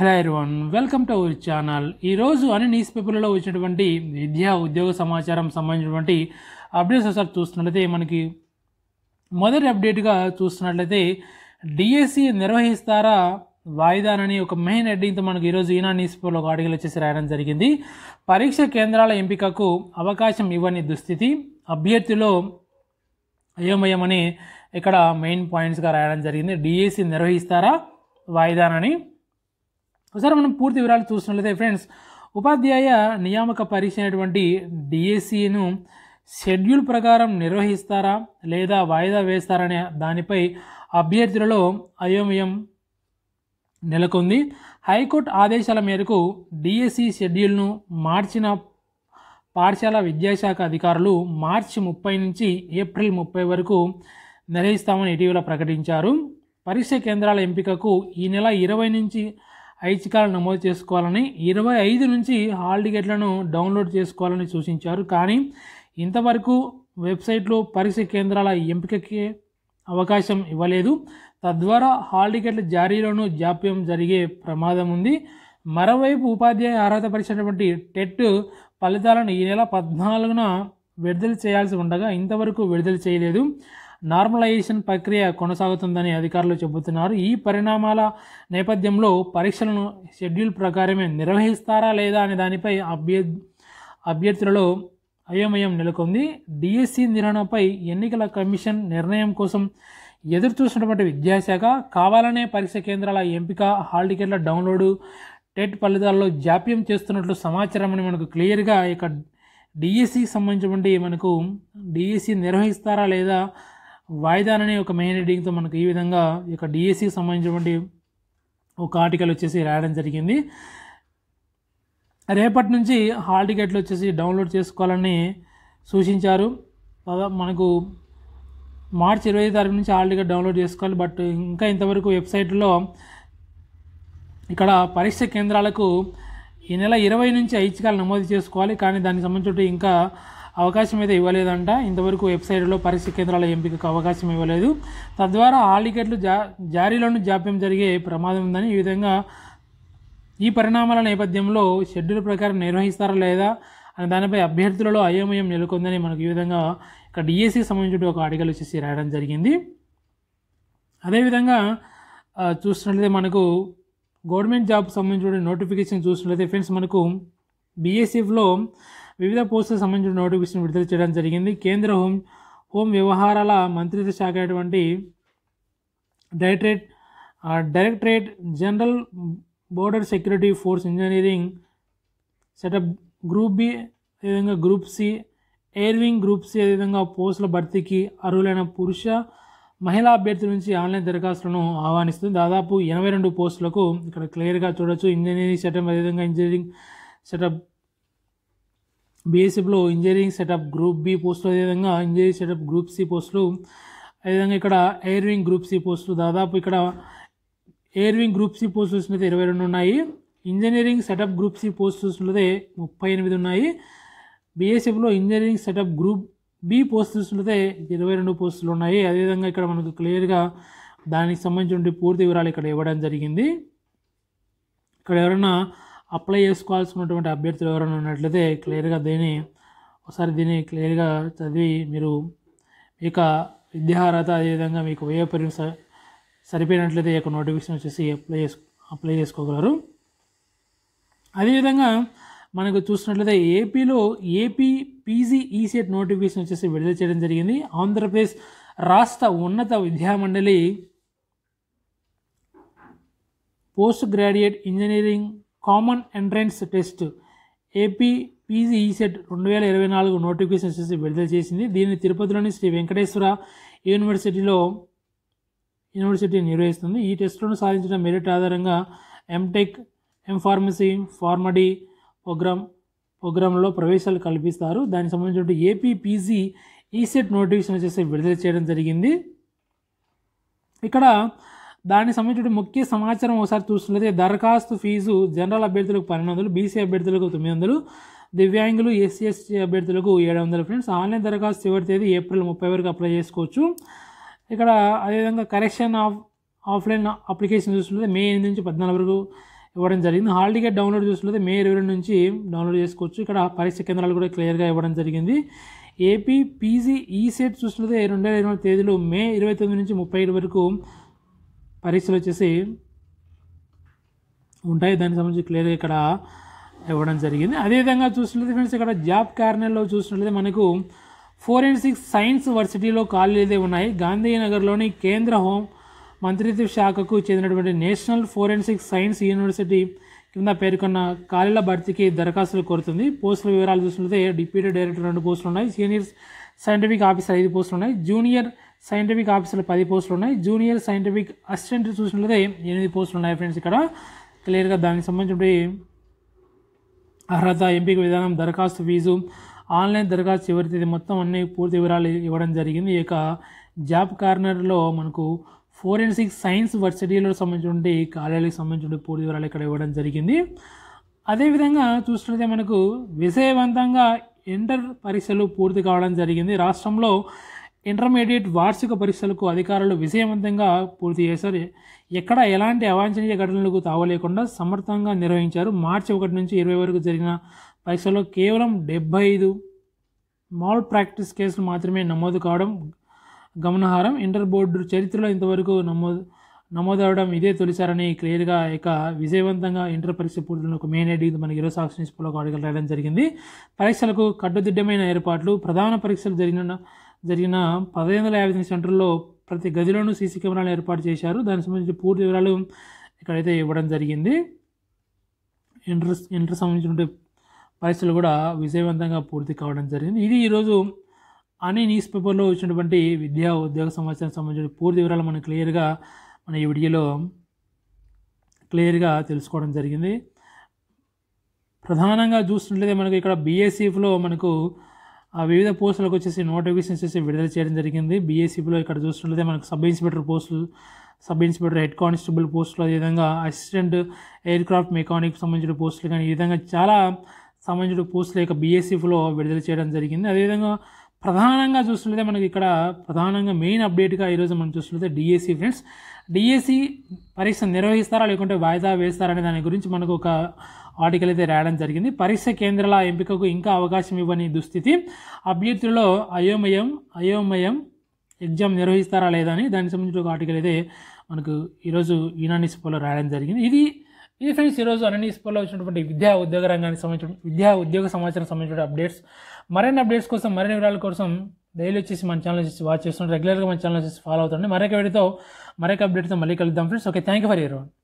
Hello everyone, welcome to our channel. ఈరోజు అన్ని news పేపర్లలో వచ్చినటువంటి విద్యా ఉద్యోగ సమాచారం సంబంధించినటువంటి అప్డేట్స్ ఒకసారి చూస్తున్నట్లయితే మనకి మొదటి అప్డేట్గా చూస్తున్నట్లయితే డిఎస్సి నిర్వహిస్తారా వాయిదానని ఒక మెయిన్ హెడ్డింగ్తో మనకి ఈరోజు ఈనాడు న్యూస్ పేపర్లో ఒక ఆర్టికల్ వచ్చేసి రాయడం జరిగింది. పరీక్ష కేంద్రాల ఎంపికకు అవకాశం ఇవ్వని దుస్థితి, అభ్యర్థులు అయోమయమని ఇక్కడ మెయిన్ పాయింట్స్గా రాయడం జరిగింది. డిఎస్సి నిర్వహిస్తారా వాయిదానని ఒకసారి మనం పూర్తి వివరాలు చూస్తున్నట్లయితే ఫ్రెండ్స్, ఉపాధ్యాయ నియామక పరీక్ష అయినటువంటి డిఎస్సిను షెడ్యూల్ ప్రకారం నిర్వహిస్తారా లేదా వాయిదా వేస్తారనే దానిపై అభ్యర్థులలో అయోమయం నెలకొంది. హైకోర్టు ఆదేశాల మేరకు డిఎస్సి షెడ్యూల్ను మార్చిన పాఠశాల విద్యాశాఖ అధికారులు మార్చి 30 నుంచి ఏప్రిల్ 30 వరకు నిర్వహిస్తామని ఇటీవల ప్రకటించారు. పరీక్ష కేంద్రాల ఎంపికకు ఈ నెల 20 నుంచి ఐచ్ఛికాలు నమోదు చేసుకోవాలని, 25 నుంచి హాల్ టికెట్లను డౌన్లోడ్ చేసుకోవాలని సూచించారు. కానీ ఇంతవరకు వెబ్సైట్లో పరీక్ష కేంద్రాల ఎంపికకి అవకాశం ఇవ్వలేదు. తద్వారా హాల్ టికెట్ల జారీలోనూ జాప్యం జరిగే ప్రమాదం ఉంది. మరోవైపు ఉపాధ్యాయ అర్హత పరీక్ష అయినటువంటి టెట్ ఫలితాలను ఈ నెల 14న విడుదల చేయాల్సి ఉండగా ఇంతవరకు విడుదల చేయలేదు. నార్మలైజేషన్ ప్రక్రియ కొనసాగుతుందని అధికారులు చెబుతున్నారు. ఈ పరిణామాల నేపథ్యంలో పరీక్షలను షెడ్యూల్ ప్రకారమే నిర్వహిస్తారా లేదా అనే దానిపై అభ్యర్థులలో అయోమయం నెలకొంది. డిఎస్సి నిర్వహణపై ఎన్నికల కమిషన్ నిర్ణయం కోసం ఎదురు చూసినటువంటి విద్యాశాఖ కావాలనే పరీక్ష కేంద్రాల ఎంపిక, హాల్ టికెట్ల డౌన్లోడు, టెట్ ఫలితాల్లో జాప్యం చేస్తున్నట్లు సమాచారం అని మనకు క్లియర్గా ఇక డిఎస్సికి సంబంధించినటువంటి మనకు డిఎస్సి నిర్వహిస్తారా లేదా వాయిదానని ఒక మెయిన్ హెడ్డింగ్తో మనకు ఈ విధంగా ఇక డిఎస్సికి సంబంధించినటువంటి ఒక ఆర్టికల్ వచ్చేసి రాయడం జరిగింది. రేపటి నుంచి హాల్ టికెట్లు వచ్చేసి డౌన్లోడ్ చేసుకోవాలని సూచించారు. మనకు మార్చి 20 తారీఖు నుంచి హాల్ టికెట్ డౌన్లోడ్ చేసుకోవాలి. బట్ ఇంకా ఇంతవరకు వెబ్సైట్లో ఇక్కడ పరీక్ష కేంద్రాలకు ఈ నెల 20 నుంచి ఐచ్ఛికాలు నమోదు చేసుకోవాలి. కానీ దానికి సంబంధించి ఇంకా అవకాశం అయితే ఇవ్వలేదంట. ఇంతవరకు వెబ్సైట్లో పరీక్ష కేంద్రాల ఎంపికకు అవకాశం ఇవ్వలేదు. తద్వారా హాల్ టికెట్లు జారీలోనూ జాప్యం జరిగే ప్రమాదం ఉందని, ఈ విధంగా ఈ పరిణామాల నేపథ్యంలో షెడ్యూల్ ప్రకారం నిర్వహిస్తారా లేదా అనే దానిపై అభ్యర్థులలో అయోమయం నెలకొందని మనకు ఈ విధంగా ఇక్కడ డిఎస్సికి సంబంధించిన ఒక ఆర్టికల్ వచ్చేసి రాయడం జరిగింది. అదేవిధంగా చూస్తున్నట్లయితే మనకు గవర్నమెంట్ జాబ్ సంబంధించిన నోటిఫికేషన్ చూస్తున్నట్లయితే ఫ్రెండ్స్, మనకు బీఎస్ఎఫ్లో వివిధ పోస్టులకు సంబంధించిన నోటిఫికేషన్ విడుదల చేయడం జరిగింది. కేంద్ర హోం వ్యవహారాల మంత్రిత్వ శాఖ అయినటువంటి directorate general border security force engineering setup group B, అదేవిధంగా group C, air wing group C, అదేవిధంగా పోస్టుల భర్తీకి అర్హులైన పురుష మహిళా అభ్యర్థుల నుంచి ఆన్లైన్ దరఖాస్తులను ఆహ్వానిస్తుంది. దాదాపు 82 పోస్టులకు ఇక్కడ క్లియర్గా చూడొచ్చు. ఇంజనీరింగ్ సెటప్, అదేవిధంగా ఇంజనీరింగ్ సెటప్ బీఎస్ఎఫ్లో ఇంజనీరింగ్ సెటప్ గ్రూప్ బి పోస్టులు, అదేవిధంగా ఇంజనీరింగ్ సెటప్ గ్రూప్ సి పోస్టులు, అదేవిధంగా ఇక్కడ ఎయిర్ వింగ్ గ్రూప్ సి పోస్టులు. దాదాపు ఇక్కడ ఎయిర్ వింగ్ గ్రూప్ సి పోస్టులు చూసినట్లయితే 22 ఉన్నాయి. ఇంజనీరింగ్ సెటప్ గ్రూప్ సి పోస్టులు చూసినట్లయితే 38 ఉన్నాయి. బీఎస్ఎఫ్లో engineering setup group B post చూసినట్లయితే 22 పోస్టులు ఉన్నాయి. అదేవిధంగా ఇక్కడ మనకు క్లియర్గా దానికి సంబంధించిన పూర్తి వివరాలు ఇక్కడ ఇవ్వడం జరిగింది. ఇక్కడ ఎవరైనా అప్లై చేసుకోవాల్సినటువంటి అభ్యర్థులు ఎవరైనా ఉన్నట్లయితే క్లియర్గా దీన్ని క్లియర్గా చదివి మీరు ఇక విద్యార్హత, అదేవిధంగా మీకు వయోపరిమితి సరిపోయినట్లయితే ఈ యొక్క నోటిఫికేషన్ వచ్చేసి అప్లై చేసుకోగలరు. అదేవిధంగా మనకు చూసినట్లయితే ఏపీలో ఏపీ పీజీ ఈసెట్ నోటిఫికేషన్ వచ్చేసి విడుదల చేయడం జరిగింది. ఆంధ్రప్రదేశ్ రాష్ట్ర ఉన్నత విద్యామండలి post graduate engineering common entrance test AP PG ECET 2024 notification వచ్చేసి విడుదల చేసింది. దీన్ని తిరుపతిలోని శ్రీ వెంకటేశ్వర యూనివర్సిటీ నిర్వహిస్తుంది. ఈ టెస్టులను సాధించిన మెరిట్ ఆధారంగా ఎంటెక్, ఎంఫార్మసీ, ఫార్మడీ ప్రోగ్రాంలో ప్రవేశాలు కల్పిస్తారు. దానికి సంబంధించిన ఏపీ పీజీ ఈసెట్ నోటిఫికేషన్ వచ్చేసి విడుదల చేయడం జరిగింది. ఇక్కడ దానికి సంబంధించిన ముఖ్య సమాచారం ఒకసారి చూస్తున్నట్లయితే దరఖాస్తు ఫీజు జనరల్ అభ్యర్థులకు 1200, బీసీ అభ్యర్థులకు 900, దివ్యాంగులు, ఎస్సీ ఎస్టీ అభ్యర్థులకు 700. ఫ్రెండ్స్, ఆన్లైన్ దరఖాస్తు చివరి తేదీ ఏప్రిల్ 30 వరకు అప్లై చేసుకోవచ్చు. ఇక్కడ అదేవిధంగా కరెక్షన్ ఆఫ్లైన్ అప్లికేషన్ చూస్తుంటే మే 8 నుంచి 14 వరకు ఇవ్వడం జరిగింది. హాల్ టికెట్ డౌన్లోడ్ చూసినట్లయితే మే 22 నుంచి డౌన్లోడ్ చేసుకోవచ్చు. ఇక్కడ పరీక్ష కేంద్రాలు కూడా క్లియర్గా ఇవ్వడం జరిగింది. ఏపీ పీజీ ఈసెట్ చూసినట్లయితే 2020 తేదీలు మే 29 నుంచి 31 వరకు పరీక్షలు వచ్చేసి ఉంటాయి. దానికి సంబంధించి క్లియర్గా ఇక్కడ ఇవ్వడం జరిగింది. అదేవిధంగా చూసినట్లయితే ఫ్రెండ్స్ ఇక్కడ జాబ్ కార్నర్లో చూసినట్లయితే మనకు ఫోరెన్సిక్ సైన్స్ వర్సిటీలో ఖాళీలు అయితే ఉన్నాయి. గాంధీనగర్లోని కేంద్ర హోం మంత్రిత్వ శాఖకు చెందినటువంటి నేషనల్ ఫోరెన్సిక్ సైన్స్ యూనివర్సిటీ కింద పేర్కొన్న ఖాళీల భర్తీకి దరఖాస్తులు కోరుతుంది. పోస్టుల వివరాలు చూసినట్లయితే డిప్యూటీ డైరెక్టర్ 2 పోస్టులు ఉన్నాయి. సీనియర్ సైంటిఫిక్ ఆఫీసర్ 5 పోస్టులు ఉన్నాయి. జూనియర్ సైంటిఫిక్ ఆఫీసర్లు 10 పోస్టులు ఉన్నాయి. జూనియర్ సైంటిఫిక్ అసిస్టెంట్ చూసినట్లయితే 8 పోస్టులు ఉన్నాయి. ఫ్రెండ్స్ ఇక్కడ క్లియర్గా దానికి సంబంధించి అర్హత, ఎంపిక విధానం, దరఖాస్తు ఫీజు, ఆన్లైన్ దరఖాస్తు చివరి తేదీ మొత్తం అన్ని పూర్తి వివరాలు ఇవ్వడం జరిగింది. ఈ యొక్క జాబ్ కార్నర్లో మనకు ఫోరెన్సిక్ సైన్స్ వర్సిటీలో సంబంధించిన ఖాళీలకు సంబంధించిన పూర్తి వివరాలు ఇక్కడ ఇవ్వడం జరిగింది. అదేవిధంగా చూసినట్లయితే మనకు విజయవంతంగా ఇంటర్ పరీక్షలు పూర్తి కావడం జరిగింది. రాష్ట్రంలో ఇంటర్మీడియట్ వార్షిక పరీక్షలకు అధికారులు విజయవంతంగా పూర్తి చేశారు. ఎక్కడ ఎలాంటి అవాంఛనీయ ఘటనలకు తావలేకుండా సమర్థంగా నిర్వహించారు. మార్చి 1 నుంచి 20 వరకు జరిగిన పరీక్షల్లో కేవలం 75 మాల్ ప్రాక్టీస్ కేసులు మాత్రమే నమోదు కావడం గమనార్హం. ఇంటర్ బోర్డు చరిత్రలో ఇంతవరకు నమోదవడం ఇదే తొలిసారని క్లియర్గా ఇక విజయవంతంగా ఇంటర్ పరీక్ష పూర్తిలో ఒక మెయిన్ ఐడి మనకి ఈరోజు సాక్షి న్యూస్లో ఒక ఆర్టికల్ రాయడం జరిగింది. పరీక్షలకు కట్టుదిట్టమైన ఏర్పాట్లు, ప్రధాన పరీక్షలు జరిగిన 1550 సెంటర్లో ప్రతి గదిలోనూ సీసీ కెమెరాలు ఏర్పాటు చేశారు. దానికి సంబంధించి పూర్తి వివరాలు ఇక్కడైతే ఇవ్వడం జరిగింది. ఇంటర్ సంబంధించిన పరీక్షలు కూడా విజయవంతంగా పూర్తి కావడం జరిగింది. ఇది ఈరోజు అనే న్యూస్ పేపర్లో వచ్చినటువంటి విద్యా ఉద్యోగ సమాచారం సంబంధించిన పూర్తి వివరాలు మనం క్లియర్గా మన ఈ వీడియోలో క్లియర్గా తెలుసుకోవడం జరిగింది. ప్రధానంగా చూసినట్లయితే మనకు ఇక్కడ బీఎస్సీలో మనకు వివిధ పోస్టులకు వచ్చేసి నోటిఫికేషన్స్ వచ్చేసి విడుదల చేయడం జరిగింది. బీఎస్సీలో ఇక్కడ చూసినట్లయితే మనకు సబ్ ఇన్స్పెక్టర్ పోస్టులు, సబ్ ఇన్స్పెక్టర్, హెడ్ కానిస్టేబుల్ పోస్టులు, అదేవిధంగా అసిస్టెంట్ ఎయిర్ క్రాఫ్ట్ మెకానిక్ సంబంధించిన పోస్టులు కానీ ఈ విధంగా చాలా సంబంధించిన పోస్టుల యొక్క బీఎస్సీలో విడుదల చేయడం జరిగింది. అదేవిధంగా ప్రధానంగా చూసినట్లయితే మనకి ఇక్కడ ప్రధానంగా మెయిన్ అప్డేట్గా ఈరోజు మనం చూసినట్లయితే డిఎస్సి ఫ్రెండ్స్. డిఎస్సి పరీక్ష నిర్వహిస్తారా లేకుంటే వాయిదా వేస్తారా అనే దాని గురించి మనకు ఒక ఆర్టికల్ అయితే రాయడం జరిగింది. పరీక్ష కేంద్రాల ఎంపికకు ఇంకా అవకాశం ఇవ్వని దుస్థితి, అభ్యర్థుల్లో అయోమయం ఎగ్జామ్ నిర్వహిస్తారా లేదా అని దానికి సంబంధించిన ఒక ఆర్టికల్ అయితే మనకు ఈరోజు ఈనాడు న్యూస్ పేపర్లో రాయడం జరిగింది. ఇది ఫ్రెండ్స్ ఈరోజు అన్ని న్యూస్ పేపర్లో వచ్చినటువంటి విద్యా ఉద్యోగ రంగానికి సంబంధించిన విద్యా ఉద్యోగ సమాచారం సంబంధించిన అప్డేట్స్. మరిన్ని అప్డేట్స్ కోసం, మరిన్ని వివరాల కోసం డైలీ వచ్చేసి మన ఛానల్ వచ్చేసి వాచ్ చేస్తుంటే రెగ్యులర్గా మన ఛానల్ వచ్చేసి ఫాలో అవుతుంది. మరొక వీడియోతో మరొక అప్డేట్తో మళ్ళీ కలుద్దాం friends. Okay, thank you for your